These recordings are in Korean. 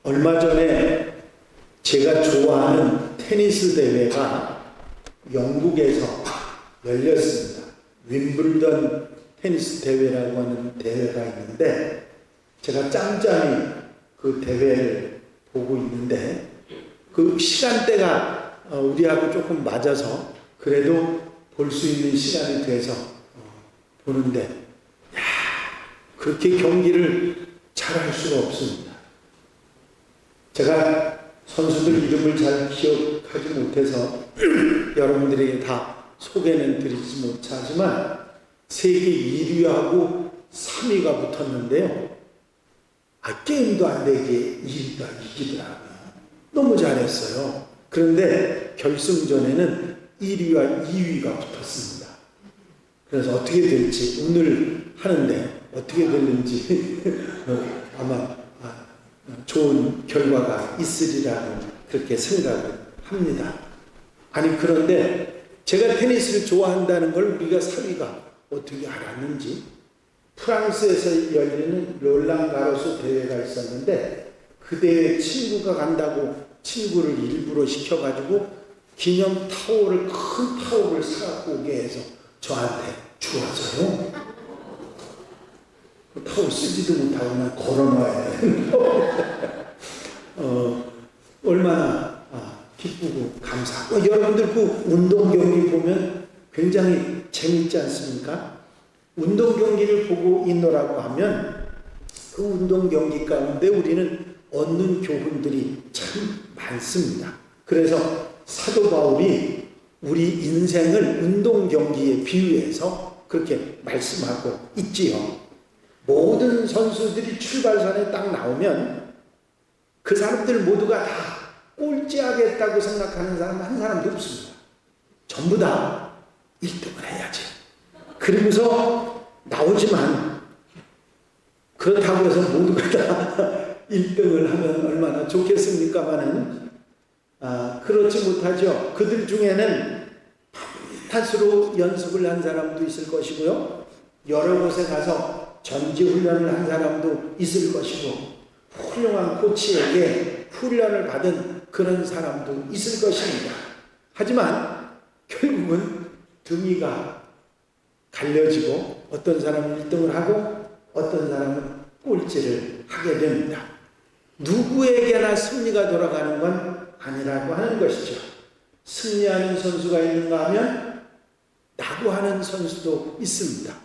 얼마 전에 제가 좋아하는 테니스 대회가 영국에서 열렸습니다. 윈블던 테니스 대회라고 하는 대회가 있는데 제가 짬짬이 그 대회를 보고 있는데 그 시간대가 우리하고 조금 맞아서 그래도 볼 수 있는 시간이 돼서 보는데 그렇게 경기를 잘할 수가 없습니다. 제가 선수들 이름을 잘 기억하지 못해서 여러분들에게 다 소개는 드리지 못하지만 세계 1위하고 3위가 붙었는데요. 게임도 안 되게 2위가 이기더라고요. 너무 잘했어요. 그런데 결승전에는 1위와 2위가 붙었습니다. 그래서 어떻게 될지 오늘 하는데 어떻게 될는지 아마 좋은 결과가 있으리라고 그렇게 생각을 합니다. 아니 그런데 제가 테니스를 좋아한다는 걸 우리가 사위가 어떻게 알았는지 프랑스에서 열리는 롤랑 가로스 대회가 있었는데 그 대회에 친구가 간다고 친구를 일부러 시켜가지고 기념 타올을 큰 타올을 사갖고 오게 해서 저한테 주었어요. 그 타올 쓰지도 못하고 그냥 걸어놔야 되는 얼마나 기쁘고 감사하고 여러분들 그 운동 경기 보면 굉장히 재밌지 않습니까? 운동 경기를 보고 있노라고 하면 그 운동 경기 가운데 우리는 얻는 교훈들이 참 많습니다. 그래서 사도 바울이 우리 인생을 운동 경기에 비유해서 그렇게 말씀하고 있지요. 모든 선수들이 출발선에 딱 나오면 그 사람들 모두가 다 꼴찌하겠다고 생각하는 사람 한 사람도 없습니다. 전부 다 1등을 해야지. 그러면서 나오지만 그렇다고 해서 모두가 다 1등을 하면 얼마나 좋겠습니까마는 그렇지 못하죠. 그들 중에는 탓으로 연습을 한 사람도 있을 것이고요. 여러 곳에 가서 전지훈련을 한 사람도 있을 것이고 훌륭한 코치에게 훈련을 받은 그런 사람도 있을 것입니다. 하지만 결국은 등위가 갈려지고 어떤 사람은 1등을 하고 어떤 사람은 꼴찌를 하게 됩니다. 누구에게나 승리가 돌아가는 건 아니라고 하는 것이죠. 승리하는 선수가 있는가 하면 나고 하는 선수도 있습니다.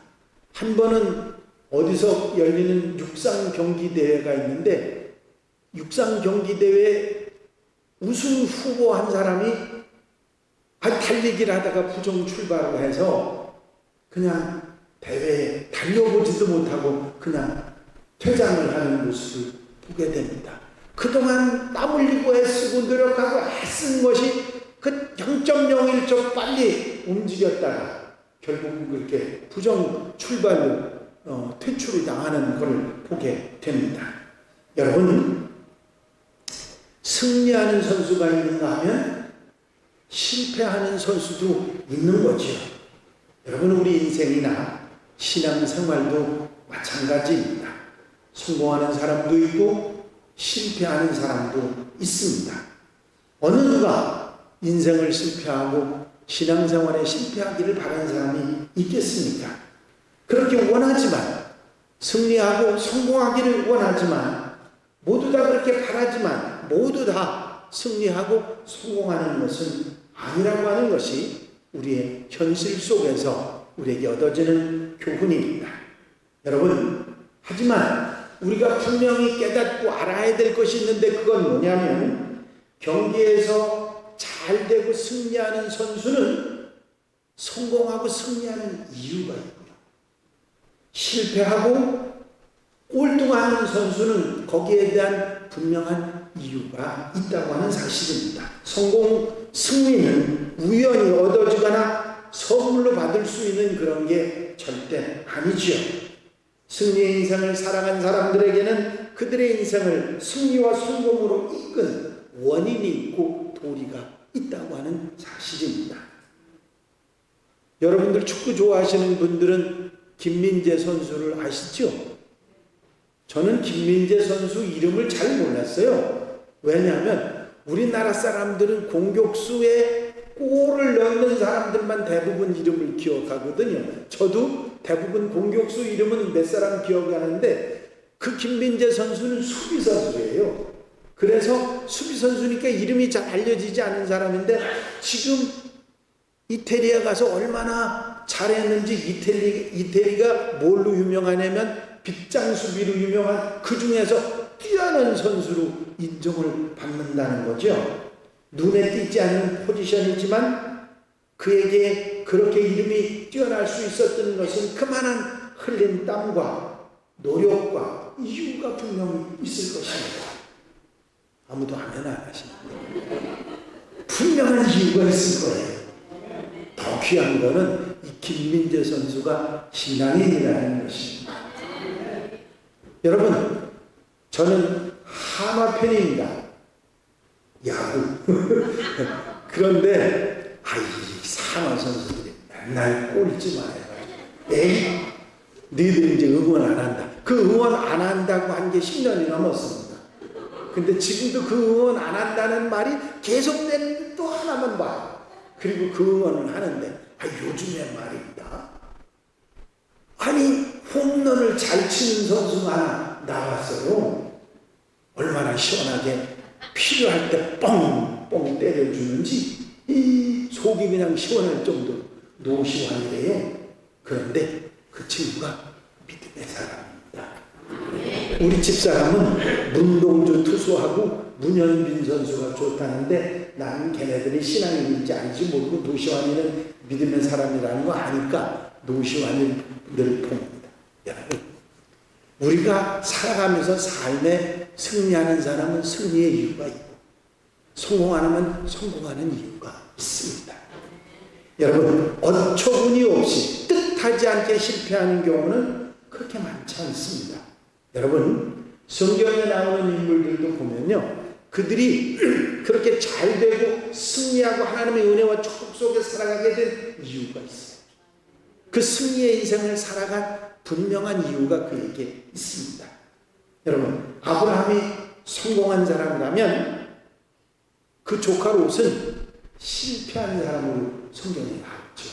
한 번은 어디서 열리는 육상 경기 대회가 있는데 육상 경기 대회 우승 후보 한 사람이 달리기를 하다가 부정 출발을 해서 그냥 대회에 달려보지도 못하고 그냥 퇴장을 하는 모습을 보게 됩니다. 그동안 땀 흘리고 애쓰고 노력하고 애쓴 것이 그 0.01초 빨리 움직였다가 결국은 그렇게 부정 출발로 퇴출을 당하는 것을 보게 됩니다. 여러분, 승리하는 선수가 있는가 하면 실패하는 선수도 있는 거죠. 여러분, 우리 인생이나 신앙생활도 마찬가지입니다. 성공하는 사람도 있고 실패하는 사람도 있습니다. 어느 누가 인생을 실패하고 신앙생활에 실패하기를 바라는 사람이 있겠습니까? 그렇게 원하지만 승리하고 성공하기를 원하지만 모두 다 그렇게 바라지만 모두 다 승리하고 성공하는 것은 아니라고 하는 것이 우리의 현실 속에서 우리에게 얻어지는 교훈입니다. 여러분, 하지만 우리가 분명히 깨닫고 알아야 될 것이 있는데 그건 뭐냐면 경기에서 잘 되고 승리하는 선수는 성공하고 승리하는 이유가 있고요. 실패하고 꼴등하는 선수는 거기에 대한 분명한 이유가 있다고 하는 사실입니다. 성공, 승리는 우연히 얻어지거나 선물로 받을 수 있는 그런 게 절대 아니지요. 승리의 인생을 살아간 사람들에게는 그들의 인생을 승리와 성공으로 이끈 원인이 있고 도리가 있다고 하는 사실입니다. 여러분들 축구 좋아하시는 분들은 김민재 선수를 아시죠? 저는 김민재 선수 이름을 잘 몰랐어요. 왜냐하면 우리나라 사람들은 공격수에 골을 넣는 사람들만 대부분 이름을 기억하거든요. 저도 대부분 공격수 이름은 몇 사람 기억하는데 그 김민재 선수는 수비 선수예요. 그래서 수비 선수니까 이름이 잘 알려지지 않은 사람인데 지금 이태리에 가서 얼마나 잘했는지 이태리가 뭘로 유명하냐면 빗장 수비로 유명한 그 중에서 뛰어난 선수로 인정을 받는다는 거죠. 눈에 띄지 않는 포지션이지만 그에게 그렇게 이름이 뛰어날 수 있었던 것은 그만한 흘린 땀과 노력과 이유가 분명히 있을 것입니다. 아무도 아멘 안 하십니다. 분명한 이유가 있을 거예요. 더 귀한 거는 이 김민재 선수가 신앙인이라는 것입니다. 여러분, 저는 한화 팬입니다. 야구. 그런데 한화 선수들이 맨날 꼴찌만 해가지고 에이, 너희들 이제 응원 안 한다. 그 응원 안 한다고 한 게 10년이 넘었습니다. 근데 지금도 그 응원 안 한다는 말이 계속되는데 또 하나만 봐요. 그리고 그 응원을 하는데 요즘에 말입니다. 아니 홈런을 잘 치는 선수가 하나 나왔어요. 얼마나 시원하게 필요할 때 뻥뻥 때려주는지 이 속이 그냥 시원할 정도로 노시환이래요. 그런데 그 친구가 믿음의 사람입니다. 우리 집사람은 문동주 투수하고 문현빈 선수가 좋다는데 나는 걔네들이 신앙인인지 아닌지 모르고 노시환이는 믿음의 사람이라는 거 아니까 노시환을 늘 봅니다. 여러분, 우리가 살아가면서 삶에 승리하는 사람은 승리의 이유가 있고 성공하면 성공하는 이유가 있습니다. 여러분, 어처구니 없이 뜻하지 않게 실패하는 경우는 그렇게 많지 않습니다. 여러분, 성경에 나오는 인물들도 보면요, 그들이 그렇게 잘 되고 승리하고 하나님의 은혜와 축복 속에 살아가게 된 이유가 있어요. 그 승리의 인생을 살아간 분명한 이유가 그에게 있습니다. 여러분, 아브라함이 성공한 사람이라면 그 조카 롯은 실패한 사람으로 성경에 나왔죠.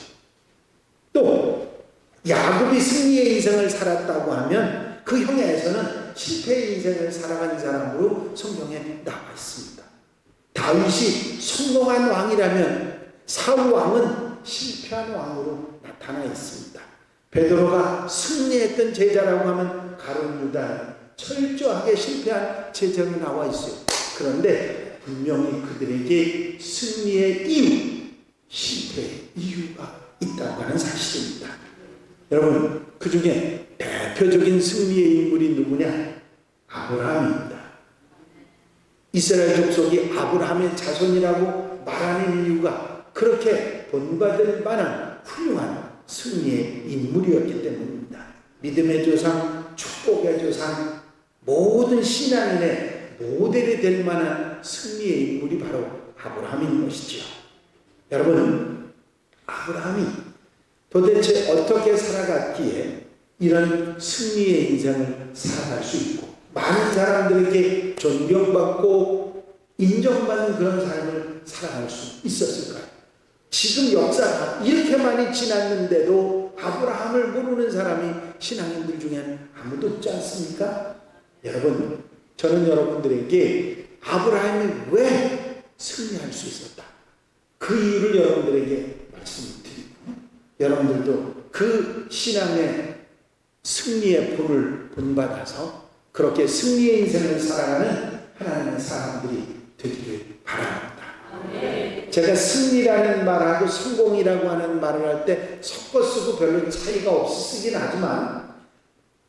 또 야곱이 승리의 인생을 살았다고 하면 그 형에서는 실패의 인생을 살아간 사람으로 성경에 나와 있습니다. 다윗이 성공한 왕이라면 사울 왕은 실패한 왕으로 나타나 있습니다. 베드로가 승리했던 제자라고 하면 가룟 유다 철저하게 실패한 제자로 나와 있어요. 그런데 분명히 그들에게 승리의 이유, 실패의 이유가 있다고 하는 사실입니다. 여러분, 그 중에 대표적인 승리의 인물이 누구냐? 아브라함입니다. 이스라엘 족속이 아브라함의 자손이라고 말하는 이유가 그렇게 본받을 만한 훌륭한 승리의 인물이었기 때문입니다. 믿음의 조상, 축복의 조상, 모든 신앙인의 모델이 될 만한 승리의 인물이 바로 아브라함인 것이죠. 여러분, 아브라함이 도대체 어떻게 살아갔기에 이런 승리의 인생을 살아갈 수 있고 많은 사람들에게 존경받고 인정받는 그런 삶을 살아갈 수 있었을까요? 지금 역사가 이렇게 많이 지났는데도 아브라함을 모르는 사람이 신앙인들 중에는 아무도 없지 않습니까? 여러분, 저는 여러분들에게 아브라함이 왜 승리할 수 있었다, 그 이유를 여러분들에게 말씀드리고 여러분들도 그 신앙의 승리의 본을 본받아서 그렇게 승리의 인생을 살아가는 하나님의 사람들이 되기를 바랍니다. 제가 승리라는 말하고 성공이라고 하는 말을 할 때 섞어 쓰고 별로 차이가 없이 쓰긴 하지만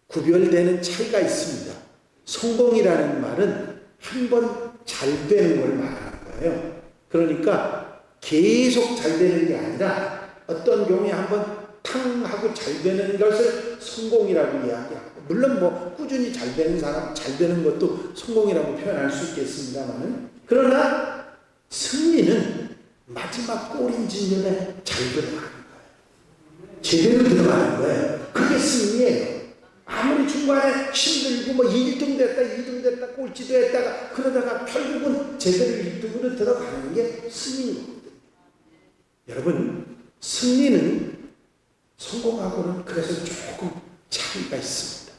구별되는 차이가 있습니다. 성공이라는 말은 한 번 잘 되는 걸 말하는 거예요. 그러니까 계속 잘 되는 게 아니라 어떤 경우에 한번 탕 하고 잘 되는 것을 성공이라고 이야기하고, 물론 뭐 꾸준히 잘 되는 사람, 잘 되는 것도 성공이라고 표현할 수 있겠습니다만은, 그러나 승리는 마지막 골인 진전에 잘 들어가는 거예요. 제대로 들어가는 거예요. 그게 승리예요. 아무리 중간에 힘들고 뭐 1등 됐다 2등 됐다 꼴찌도 했다가 그러다가 결국은 제대로 1등으로 들어가는 게 승리거든요. 여러분, 승리는 성공하고는 그래서 조금 차이가 있습니다.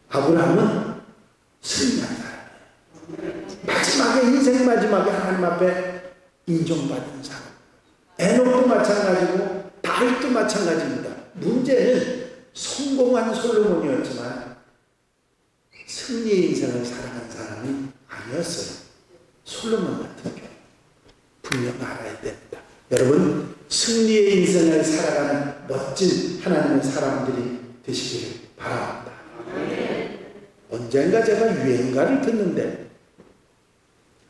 아브라함은 승리한 사람이에요. 마지막에, 인생 마지막에 하나님 앞에 인정받은 사람. 에녹도 마찬가지고 다윗도 마찬가지입니다. 문제는 성공한 솔로몬이었지만 승리의 인생을 살아간 사람이 아니었어요. 솔로몬 같은 경우 분명 알아야 됩니다. 여러분, 승리의 인생을 살아가는 멋진 하나님의 사람들이 되시기를 바랍니다. 언젠가 제가 유행가를 듣는데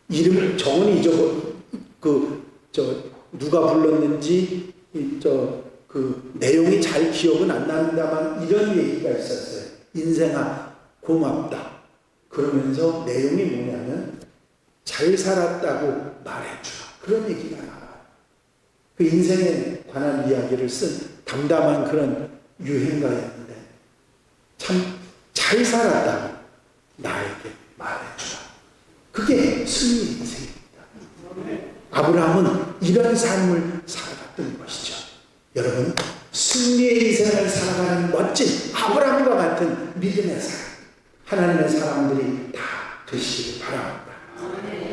이름을 정은 잊어버 누가 불렀는지 내용이 잘 기억은 안 납니다만 이런 얘기가 있었어요. 인생아 고맙다. 그러면서 내용이 뭐냐면 잘 살았다고 말해주라. 그런 얘기가 나와요. 그 인생에 관한 이야기를 쓴 담담한 그런 유행가였는데 참 잘 살았다고 나에게 말해주라. 그게 승리의 인생입니다. 아브라함은 이런 삶을 살아갔던 것이죠. 여러분, 승리의 인생을 살아가는 멋진 아브라함과 같은 믿음의 사람, 하나님의 사람들이 다 되시길 바랍니다.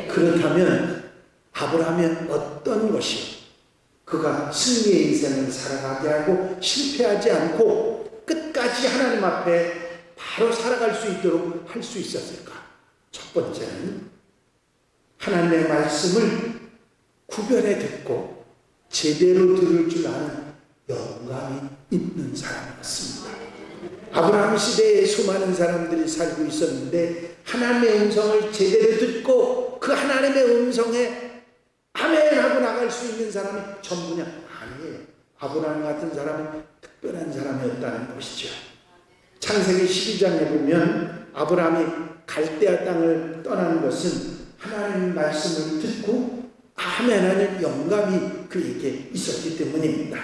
그렇다면 아브라함의 어떤 것이 그가 승리의 인생을 살아가게 하고 실패하지 않고 끝까지 하나님 앞에 바로 살아갈 수 있도록 할 수 있었을까? 첫 번째는 하나님의 말씀을 구별해 듣고 제대로 들을 줄 아는 영감이 있는 사람이었습니다. 아브라함 시대에 수많은 사람들이 살고 있었는데 하나님의 음성을 제대로 듣고 그 하나님의 음성에 아멘 하고 나갈 수 있는 사람이 전부냐? 아니에요. 아브라함 같은 사람은 특별한 사람이었다는 것이죠. 창세기 12장에 보면 아브라함이 갈대아 땅을 떠나는 것은 하나님의 말씀을 듣고 아멘하는 영감이 그에게 있었기 때문입니다.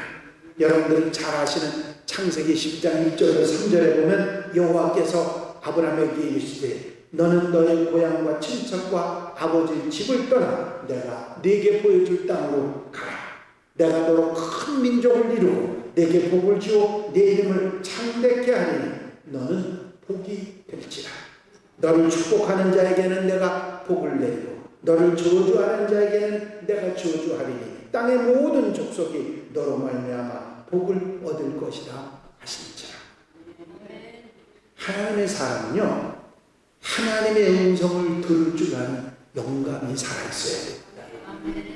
여러분들은 잘 아시는 창세기 12장 1절에서 3절에 보면 여호와께서 아브라함에게 이르시되 너는 너의 고향과 친척과 아버지의 집을 떠나 내가 네게 보여줄 땅으로 가라. 내가 너로 큰 민족을 이루고 네게 복을 주어 네 이름을 창대케 하리니 너는 복이 될지라. 너를 축복하는 자에게는 내가 복을 내리고 너를 저주하는 자에게는 내가 저주하리니 땅의 모든 족속이 너로 말미암아 복을 얻을 것이라 하시니라. 하나님의 사람은요, 하나님의 음성을 들을 줄 아는 영감이 살아있어야 됩니다.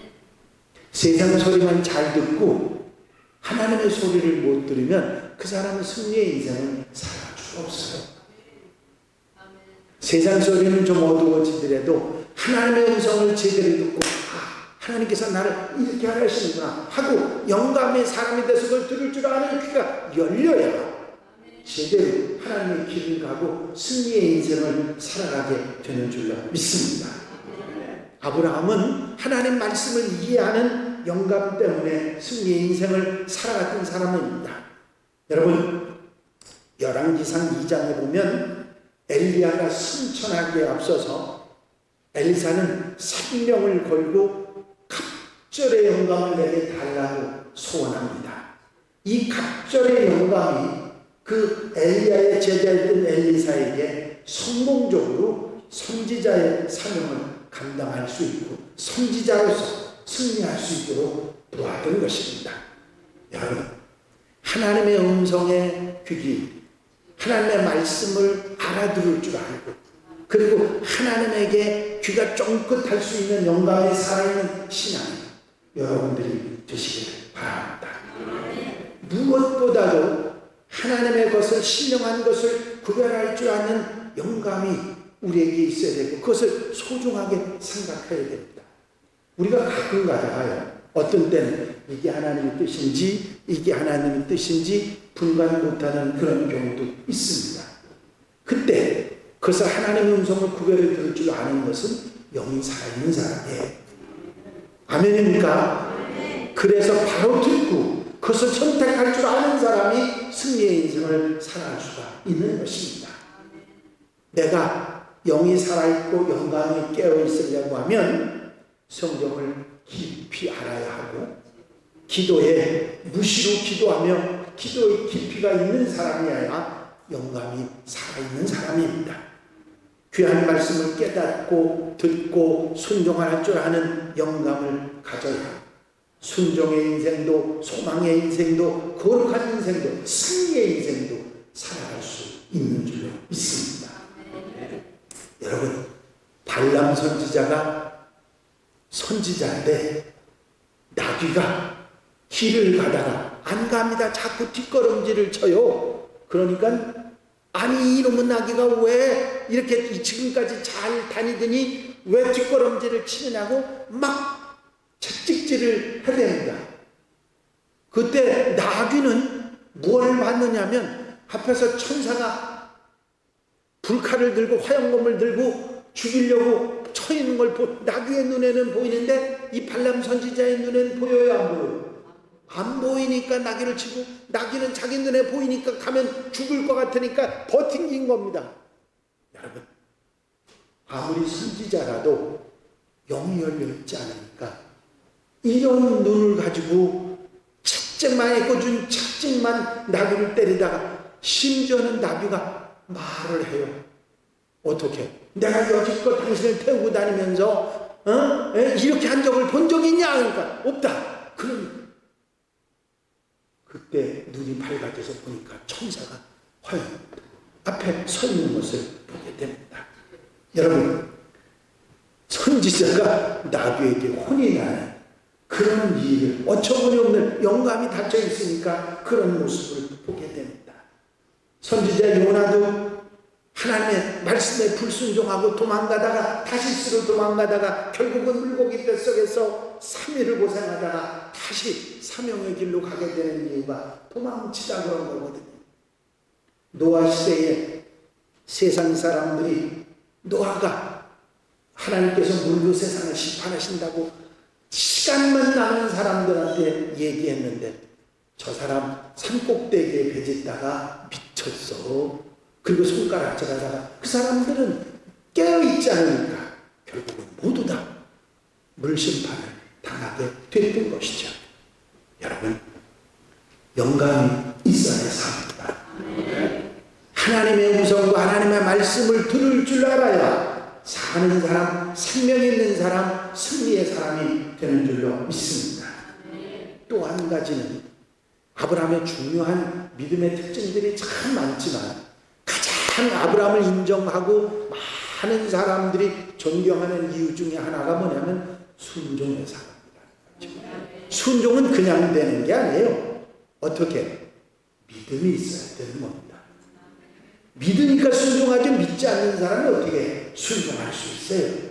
세상 소리만 잘 듣고 하나님의 소리를 못 들으면 그 사람은 승리의 인생을 살아갈 수가 없어요. 세상 소리는 좀 어두워지더라도 하나님의 음성을 제대로 듣고 하나님께서 나를 이렇게 하시는구나 하고 영감의 사람이 돼서 그걸 들을 줄 아는 귀가 열려야 제대로 하나님의 길을 가고 승리의 인생을 살아가게 되는 줄로 믿습니다. 아브라함은 하나님 말씀을 이해하는 영감 때문에 승리의 인생을 살아갔던 사람입니다. 여러분, 열왕기상 2장에 보면 엘리야가 승천하기에 앞서서 엘리사는 생명을 걸고 갑절의 영감을 내게 달라고 소원합니다. 이 갑절의 영감이 그 엘리야의 제자였던 엘리사에게 성공적으로 선지자의 사명을 감당할 수 있고 선지자로서 승리할 수 있도록 도와준 것입니다. 여러분, 하나님의 음성에 귀, 하나님의 말씀을 알아들을 줄 알고 그리고 하나님에게 귀가 쫑긋할 수 있는 영감이 살아있는 신앙이 여러분들이 되시기를 바랍니다. 무엇보다도 하나님의 것을 신령한 것을 구별할 줄 아는 영감이 우리에게 있어야 되고 그것을 소중하게 생각해야 됩니다. 우리가 가끔 가다가요, 어떤 때는 이게 하나님의 뜻인지 이게 하나님의 뜻인지 분간 못하는 그런 경우도 있습니다. 그때 그것을 하나님의 음성을 구별해 들을 줄 아는 것은 영이 살아있는 사람이에요. 아멘입니까? 그래서 바로 듣고 그것을 선택할 줄 아는 사람이 승리의 인생을 살아갈 수가 있는 것입니다. 내가 영이 살아있고 영감이 깨어있으려고 하면 성경을 깊이 알아야 하고 기도에 무시로 기도하며 기도의 깊이가 있는 사람이어야 영감이 살아있는 사람입니다. 귀한 말씀을 깨닫고 듣고 순종할 줄 아는 영감을 가져야 순종의 인생도 소망의 인생도 거룩한 인생도 승리의 인생도 살아갈 수 있는 줄로 믿습니다. 여러분, 발람 선지자가 선지자인데 나귀가 길을 가다가 안 갑니다. 자꾸 뒷걸음질을 쳐요. 그러니까 아니 이놈의 나귀가 왜 이렇게 지금까지 잘 다니더니 왜 뒷걸음질을 치느냐고 막 채찍질을 해댑니다. 그때 나귀는 뭘 받느냐면 앞에서 천사가 불칼을 들고 화염검을 들고 죽이려고 쳐 있는 걸 나귀의 눈에는 보이는데 이 발람 선지자의 눈에는 보여요, 안 보여요? 안 보이니까 나귀를 치고 나귀는 자기 눈에 보이니까 가면 죽을 것 같으니까 버틴긴 겁니다. 여러분, 아무리 선지자라도 영이 열려있지 않으니까 이런 눈을 가지고 채찍만 꽂은 채찍만 나귀를 때리다가 심지어는 나귀가 말을 해요. 어떻게? 내가 여지껏 당신을 태우고 다니면서 이렇게 한 적을 본 적이 있냐? 그러니까 없다. 그럼 그때 눈이 밝아져서 보니까 천사가 화염 앞에 서 있는 것을 보게 됩니다. 여러분, 선지자가 나귀에게 혼이 나는 그런 일을 어처구니 없는 영감이 닫혀 있으니까 그런 모습을 보게 됩니다. 선지자 요나도 하나님의 말씀에 불순종하고 도망가다가 다시스로 도망가다가 결국은 물고기 뱃속에서 3일을 고생하다가 다시 사명의 길로 가게 되는 이유가 도망치다 그런 거거든요. 노아 시대에 세상 사람들이 노아가 하나님께서 물로 세상을 심판하신다고 시간만 남은 사람들한테 얘기했는데 저 사람 산꼭대기에 배짓다가 미쳤어. 그리고 손가락질하다가 그 사람들은 깨어있지 않으니까 결국은 모두 다 물심판을 당하게 됐던 것이죠. 여러분, 영감이 있어야 삽니다. 하나님의 음성과 하나님의 말씀을 들을 줄 알아야 사는 사람, 생명 있는 사람, 승리의 사람이 되는 줄로 믿습니다. 또 한 가지는 아브라함의 중요한 믿음의 특징들이 참 많지만 가장 아브라함을 인정하고 많은 사람들이 존경하는 이유 중에 하나가 뭐냐면 순종의 사람이다. 순종은 그냥 되는 게 아니에요. 어떻게? 믿음이 있어야 되는 겁니다. 믿으니까 순종하지 믿지 않는 사람이 어떻게 순종할 수 있어요?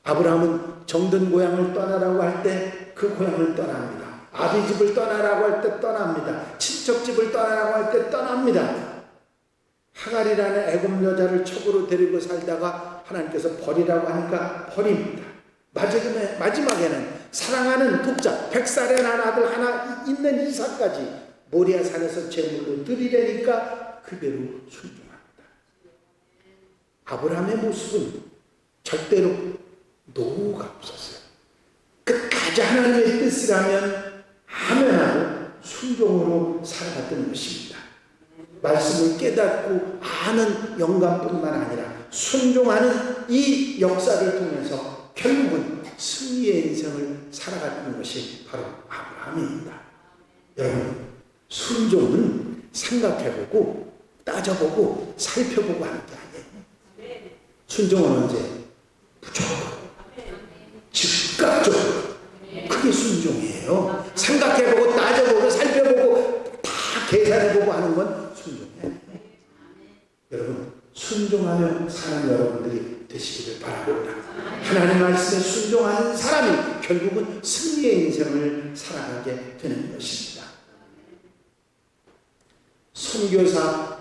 아브라함은 정든 고향을 떠나라고 할 때 그 고향을 떠납니다. 아비 집을 떠나라고 할 때 떠납니다. 친척 집을 떠나라고 할 때 떠납니다. 하갈이라는 애굽 여자를 척으로 데리고 살다가 하나님께서 버리라고 하니까 버립니다. 마지막에는 사랑하는 독자 100살에 난 아들 하나 있는 이삭까지 모리아 산에서 제물로 드리려니까 그대로 순종합니다. 아브라함의 모습은 절대로 노후가 없었어요. 끝까지 하나님의 뜻이라면 아멘하고 순종으로 살아갔던 것입니다. 말씀을 깨닫고 아는 영감뿐만 아니라 순종하는 이 역사를 통해서 결국은 승리의 인생을 살아갔던 것이 바로 아브라함입니다. 여러분, 순종은 생각해보고 따져보고 살펴보고 하는 게 아니에요. 순종은 언제? 무조건 즉각적으로. 그게 순종이에요. 생각해보고 따져보고 살펴보고 다 계산해보고 하는 건 순종이에요. 여러분, 순종하는 사람 여러분들이 되시기를 바랍니다. 하나님 말씀에 순종하는 사람이 결국은 승리의 인생을 살아가게 되는 것입니다. 선교사님이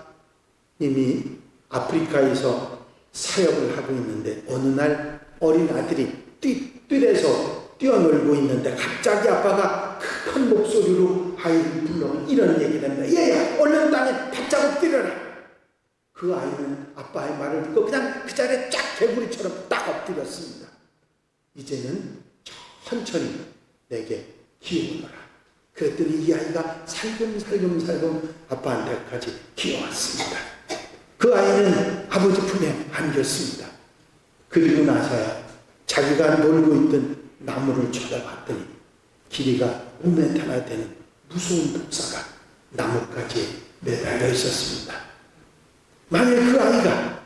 아프리카에서 사역을 하고 있는데 어느 날 어린 아들이 뜰에서 뛰어놀고 있는데 갑자기 아빠가 큰 목소리로 아이를 불러 이런 얘기를 합니다. 얘야, 얼른 땅에 발자국 뛰려라. 그 아이는 아빠의 말을 듣고 그냥 그 자리에 쫙 개구리처럼 딱 엎드렸습니다. 이제는 천천히 내게 기어오너라. 그랬더니 이 아이가 살금살금 아빠한테까지 기어왔습니다. 그 아이는 아버지 품에 안겼습니다. 그리고 나서야 자기가 놀고 있던 나무를 쳐다봤더니 길이가 5m나 되는 무서운 독사가 나뭇가지에 매달려 있었습니다. 만약 그 아이가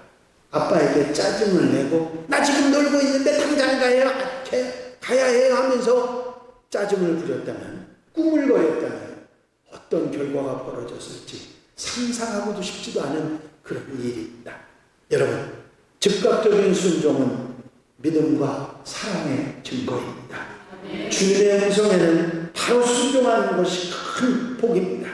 아빠에게 짜증을 내고 나 지금 놀고 있는데 당장 가야 해요 하면서 짜증을 부렸다면, 꾸물거렸다면 어떤 결과가 벌어졌을지 상상하고도 싶지도 않은 그런 일입니다. 여러분, 즉각적인 순종은 믿음과 사랑의 증거입니다. 주님의 음성에는 바로 순종하는 것이 큰 복입니다.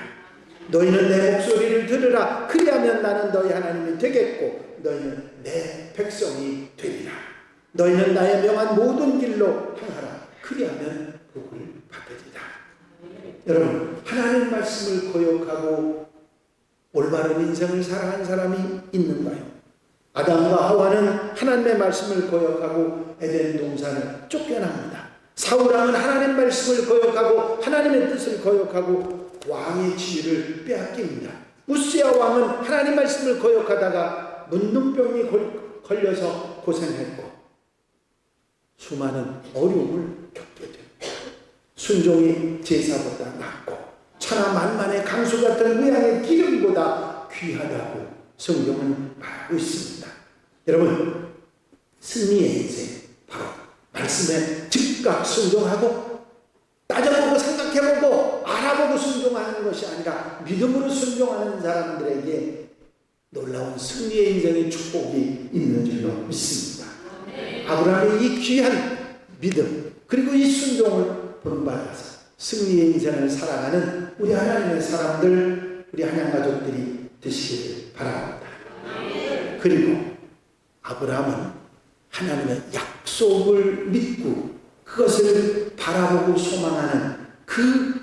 너희는 내 목소리를 들으라. 그리하면 나는 너희 하나님이 되겠고 너희는 내 백성이 되리라. 너희는 나의 명한 모든 길로 행하라. 그리하면 복을 받으리라. 여러분, 하나님 말씀을 거역하고 올바른 인생을 살아간 사람이 있는가요? 아담과 하와는 하나님의 말씀을 거역하고 에덴 동산을 쫓겨납니다. 사울왕은 하나님 말씀을 거역하고 하나님의 뜻을 거역하고 왕의 지위를 빼앗깁니다. 우시야 왕은 하나님 말씀을 거역하다가 문둥병이 걸려서 고생했고 수많은 어려움을 겪게 됩니다. 순종이 제사보다 낫고 천하만만의 강수 같은 의향의 기름보다 귀하다고 성경은 말하고 있습니다. 여러분, 승리의 인생 바로 말씀에 즉각 순종하고 따져보고 생각해보고 알아보고 순종하는 것이 아니라 믿음으로 순종하는 사람들에게 놀라운 승리의 인생의 축복이 있는 줄로 믿습니다. 아브라함의 이 귀한 믿음 그리고 이 순종을 본받아서 승리의 인생을 살아가는 우리 하나님의 사람들, 우리 한양가족들이 되시기를 바랍니다. 그리고 아브라함은 하나님의 약속을 믿고 그것을 바라보고 소망하는 그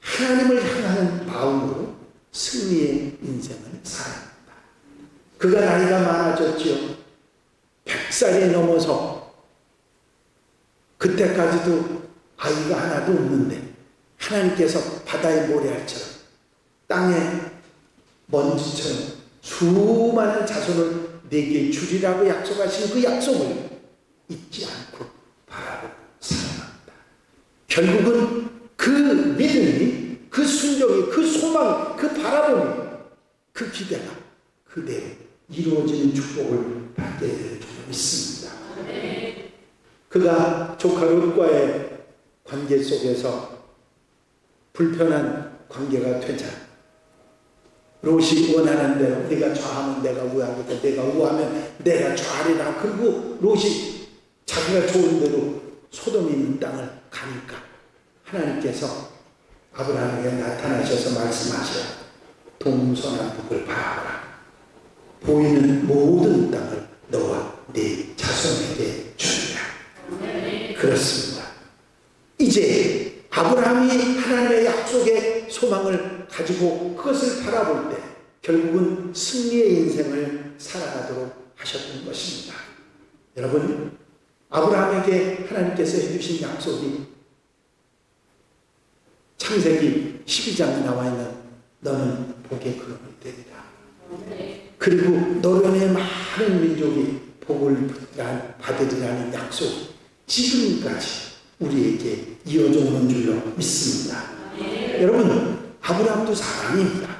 하나님을 향하는 마음으로 승리의 인생을 살아갑니다. 그가 나이가 많아졌지요. 100살이 넘어서 그때까지도 아이가 하나도 없는데 하나님께서 바다의 모래알처럼 땅의 먼지처럼 수많은 자손을 내게 주리라고 약속하신 그 약속을 잊지 않고 바라보고 살아갑니다. 결국은 그 믿음이, 그 순종이, 그 소망, 그 바라봄이, 그 기대가 그대로 이루어지는 축복을 받게 될 줄 믿습니다. 그가 조카 롯과의 관계 속에서 불편한 관계가 되자 롯이 원하는 대로 네가 좌하면 내가 우하겠다, 내가 우하면 내가 좌하리라. 그리고 롯이 자기가 좋은 대로 소돔이 있는 땅을 가니까 하나님께서 아브라함에게 나타나셔서 말씀하셔. 동서남북을 바라보라. 보이는 모든 땅을 너와 네 자손에게 주리라. 그렇습니다. 이제 아브라함이 하나님의 약속의 소망을 가지고 그것을 바라볼 때 결국은 승리의 인생을 살아가도록 하셨던 것입니다. 여러분, 아브라함에게 하나님께서 해주신 약속이 창세기 12장에 나와 있는 너는 복의 근원이 되리라. 그리고 너로 인해 많은 민족이 복을 받으리라는 약속이 지금까지 우리에게 이어져 오는 줄로 믿습니다. 여러분, 아브라함도 사람입니다.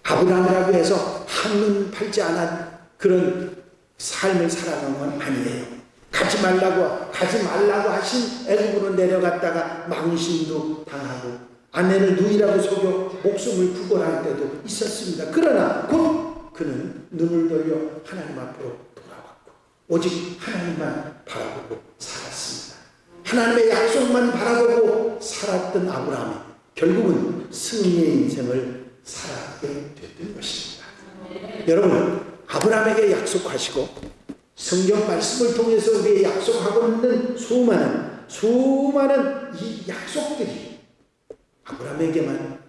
아브라함이라고 해서 한눈 팔지 않은 그런 삶을 살아가는 건 아니에요. 가지 말라고 하신 애굽으로 내려갔다가 망신도 당하고 아내를 누이라고 속여 목숨을 구걸할 때도 있었습니다. 그러나 곧 그는 눈을 돌려 하나님 앞으로 돌아왔고 오직 하나님만 바라보고 살았습니다. 하나님의 약속만 바라보고 살았던 아브라함이 결국은 승리의 인생을 살아가게 됐던 것입니다. 여러분, 아브라함에게 약속하시고 성경 말씀을 통해서 우리의 약속하고 있는 수많은 이 약속들이 아브라함에게만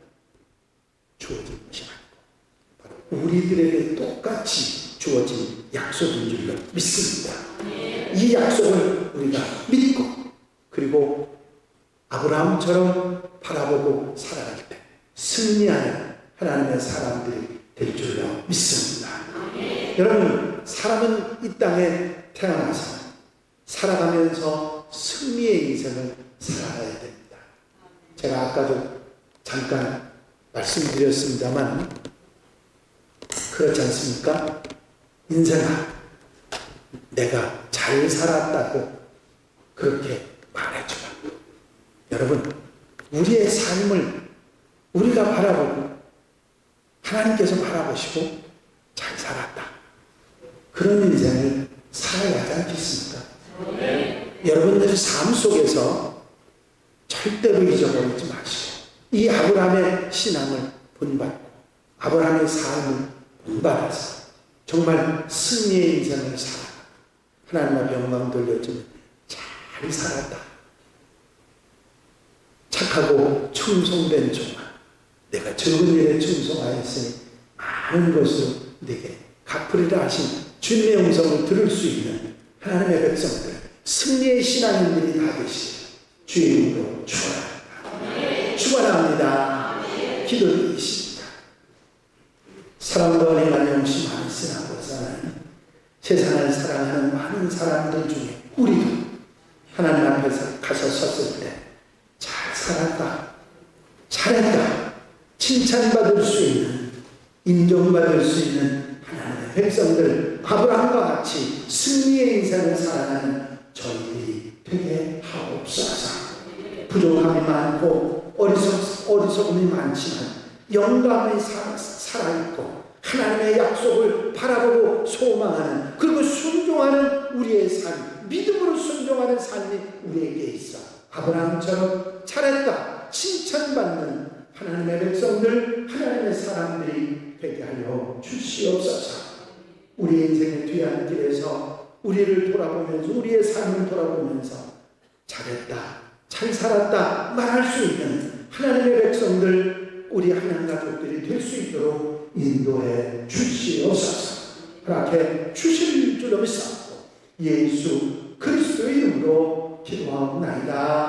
주어진 것이 아니고 바로 우리들에게 똑같이 주어진 약속인 줄로 믿습니다. 이 약속을 우리가 믿고 그리고 아브라함처럼 바라보고 살아갈 때 승리하는 하나님의 사람들이 될 줄로 믿습니다. 여러분, 사람은 이 땅에 태어나서 살아가면서 승리의 인생을 살아야 됩니다. 제가 아까도 잠깐 말씀드렸습니다만 그렇지 않습니까? 인생아, 내가 잘 살았다고 그렇게 말해주라. 여러분, 우리의 삶을 우리가 바라보고 하나님께서 바라보시고 잘 살았다, 그런 인생을 살아야 하지 않겠습니까? 여러분들의 삶 속에서 절대로 잊어버리지 마시고 이 아브라함의 신앙을 본받고 아브라함의 삶을 본받아서 정말 승리의 인생을 살아 하나님 앞에 영광 돌려주면 잘 살았다, 착하고 충성된 종아, 내가 적은 일에 충성하였으니 많은 것으로 내게 갚으리라 하신 주님의 음성을 들을 수 있는 하나님의 백성들, 승리의 신앙인들이 다 되시기를 주의 이름으로 축원합니다. 축원합니다. 기도드리십니다. 사랑과 은혜가 영시 많이 쓰나보사는 세상을 사랑하는 많은 사람들 중에 우리도 하나님 앞에서 가서 섰을 때 잘 살았다, 잘했다, 칭찬받을 수 있는, 인정받을 수 있는 하나님의 백성들, 아브라함과 같이 승리의 인생을 살아가는 저희들이 되게 하옵소서. 부족함이 많고 어리석음이 많지만 영감이 살아있고 하나님의 약속을 바라보고 소망하는, 그리고 순종하는 우리의 삶, 믿음으로 순종하는 삶이 우리에게 있어 아브라함처럼 잘했다 칭찬받는 하나님의 백성들, 하나님의 사람들이 되게 하여 주시옵소서. 우리 인생의 뒤안 길에서 우리를 돌아보면서, 우리의 삶을 돌아보면서 잘했다, 잘 살았다 말할 수 있는 하나님의 백성들, 우리 하나님 가족들이 될 수 있도록 인도해 주시옵소서. 그렇게 주실 줄로 믿사옵고 예수 그리스도의 이름으로 기도하옵나이다.